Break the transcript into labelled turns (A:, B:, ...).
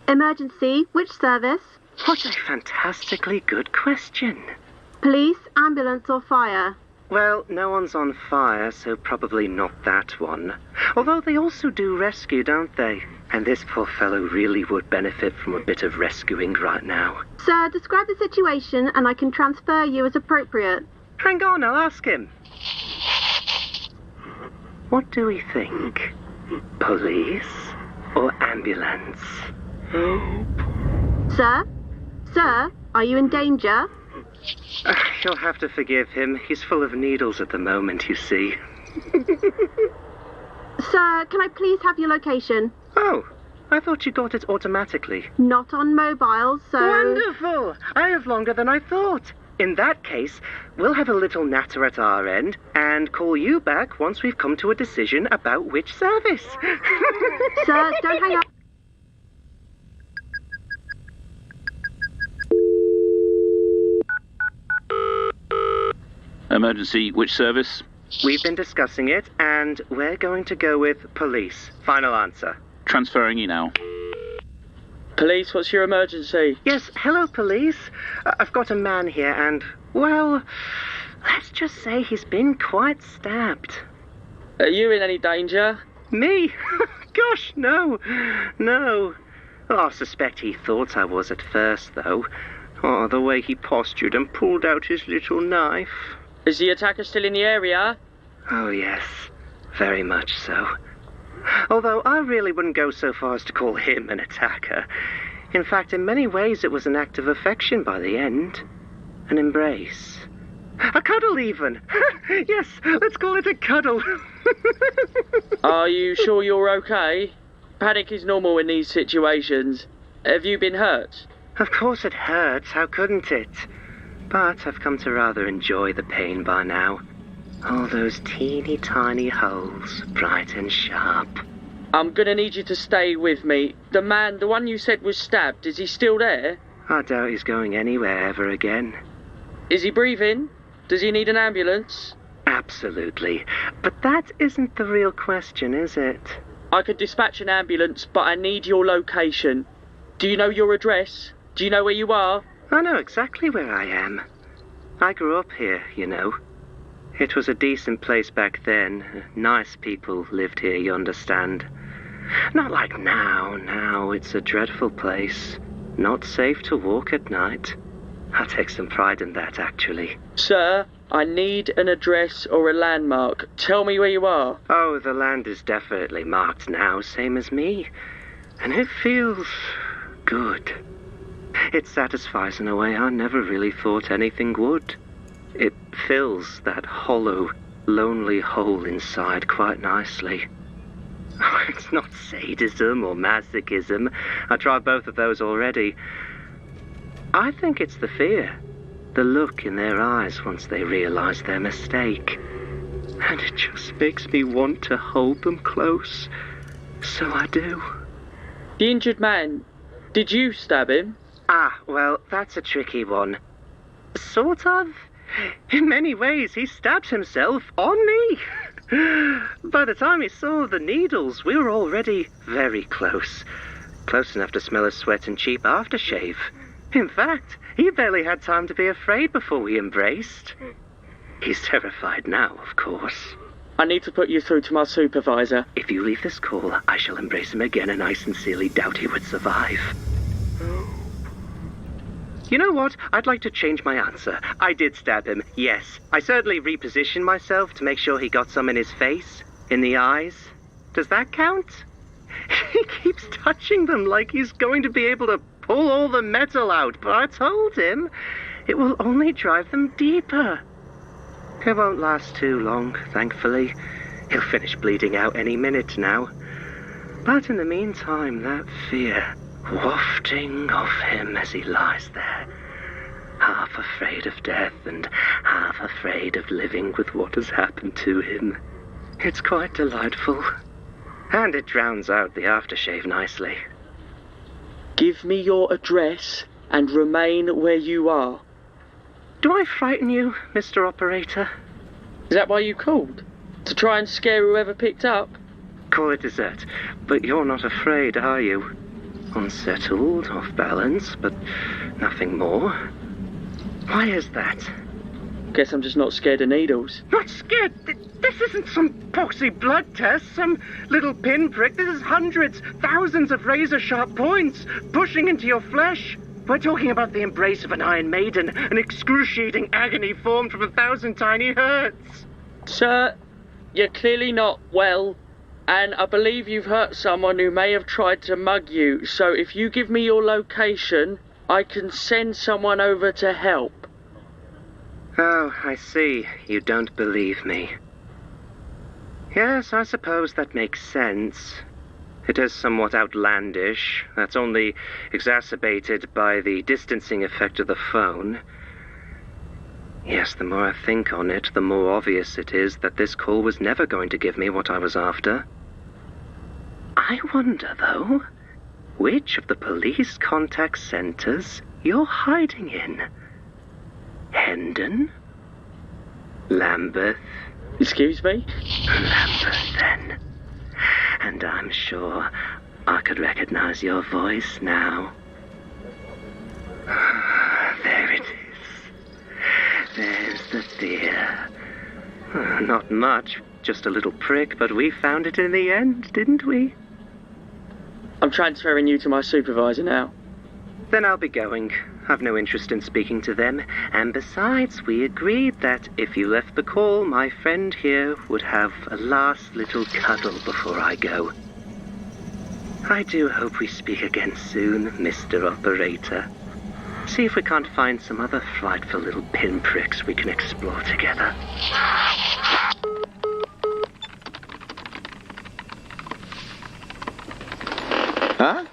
A: Emergency, which service?
B: What a fantastically good question.
A: Police, ambulance or fire?
B: Well, no one's on fire, so probably not that one. Although they also do rescue, don't they? And this poor fellow really would benefit from a bit of rescuing right now.
A: Sir, describe the situation and I can transfer you as appropriate.
B: Hang on, I'll ask him. What do we think? Police or ambulance?
A: Sir? Sir, are you in danger?
B: You'll have to forgive him. He's full of needles at the moment, you see.
A: Sir, can I please have your location?
B: Oh, I thought you got it automatically.
A: Not on mobile, so...
B: Wonderful! I have longer than I thought. In that case, we'll have a little natter at our end and call you back once we've come to a decision about which service.
A: Sir, don't hang up.
C: Emergency, which service?
B: We've been discussing it, and we're going to go with police. Final answer.
C: Transferring you now.
D: Police, what's your emergency?
B: Yes, hello, police. I've got a man here, and, well, let's just say he's been quite stabbed.
D: Are you in any danger?
B: Me? Gosh, no. No. Well, I suspect he thought I was at first, though. Oh, the way he postured and pulled out his little knife.
D: Is the attacker still in the area?
B: Oh, yes. Very much so. Although I really wouldn't go so far as to call him an attacker. In fact, in many ways it was an act of affection by the end. An embrace. A cuddle, even. Yes, let's call it a cuddle.
D: Are you sure you're okay? Panic is normal in these situations. Have you been hurt?
B: Of course it hurts, how couldn't it? But I've come to rather enjoy the pain by now. All those teeny tiny holes, bright and sharp.
D: I'm gonna need you to stay with me. The one you said was stabbed, is he still there?
B: I doubt he's going anywhere ever again.
D: Is he breathing? Does he need an ambulance?
B: Absolutely. But that isn't the real question, is it?
D: I could dispatch an ambulance, but I need your location. Do you know your address? Do you know where you are?
B: I know exactly where I am. I grew up here, you know. It was a decent place back then. Nice people lived here, you understand. Not like now. Now it's a dreadful place. Not safe to walk at night. I take some pride in that, actually.
D: Sir, I need an address or a landmark. Tell me where you are.
B: Oh, the land is definitely marked now, same as me. And it feels good. It satisfies in a way I never really thought anything would. It fills that hollow, lonely hole inside quite nicely. It's not sadism or masochism. I tried both of those already. I think it's the fear. The look in their eyes once they realize their mistake. And it just makes me want to hold them close. So I do.
D: The injured man, did you stab him?
B: Ah, well, that's a tricky one. Sort of. In many ways, he stabbed himself on me. By the time he saw the needles, we were already very close. Close enough to smell of sweat and cheap aftershave. In fact, he barely had time to be afraid before we embraced. He's terrified now, of course.
D: I need to put you through to my supervisor.
B: If you leave this call, I shall embrace him again, and I sincerely doubt he would survive. You know what? I'd like to change my answer. I did stab him, yes. I certainly repositioned myself to make sure he got some in his face, in the eyes. Does that count? He keeps touching them like he's going to be able to pull all the metal out, but I told him it will only drive them deeper. It won't last too long, thankfully. He'll finish bleeding out any minute now. But in the meantime, that fear wafting off him as he lies there, half afraid of death and half afraid of living with what has happened to him. It's quite delightful. And it drowns out the aftershave nicely.
D: Give me your address and remain where you are.
B: Do I frighten you, Mr. Operator?
D: Is that why you called? To try and scare whoever picked up?
B: Call it dessert, but you're not afraid, are you? unsettled, off balance, but nothing more. Why is that?
D: Guess I'm just not scared of needles.
B: Not scared? This isn't some poxy blood test, some little pinprick. This is hundreds, thousands of razor-sharp points pushing into your flesh. We're talking about the embrace of an Iron Maiden, an excruciating agony formed from 1,000 tiny hurts.
D: Sir, you're clearly not well, and I believe you've hurt someone who may have tried to mug you, so if you give me your location, I can send someone over to help.
B: Oh, I see. You don't believe me. Yes, I suppose that makes sense. It is somewhat outlandish. That's only exacerbated by the distancing effect of the phone. Yes, the more I think on it, the more obvious it is that this call was never going to give me what I was after. I wonder, though, which of the police contact centers you're hiding in? Hendon? Lambeth?
D: Excuse me?
B: Lambeth, then. And I'm sure I could recognize your voice now. There it is. There's the fear. Not much, just a little prick, but we found it in the end, didn't we?
D: I'm transferring you to my supervisor now.
B: Then I'll be going. I've no interest in speaking to them. And besides, we agreed that if you left the call, my friend here would have a last little cuddle before I go. I do hope we speak again soon, Mr. Operator. See if we can't find some other frightful little pinpricks we can explore together.
E: Huh?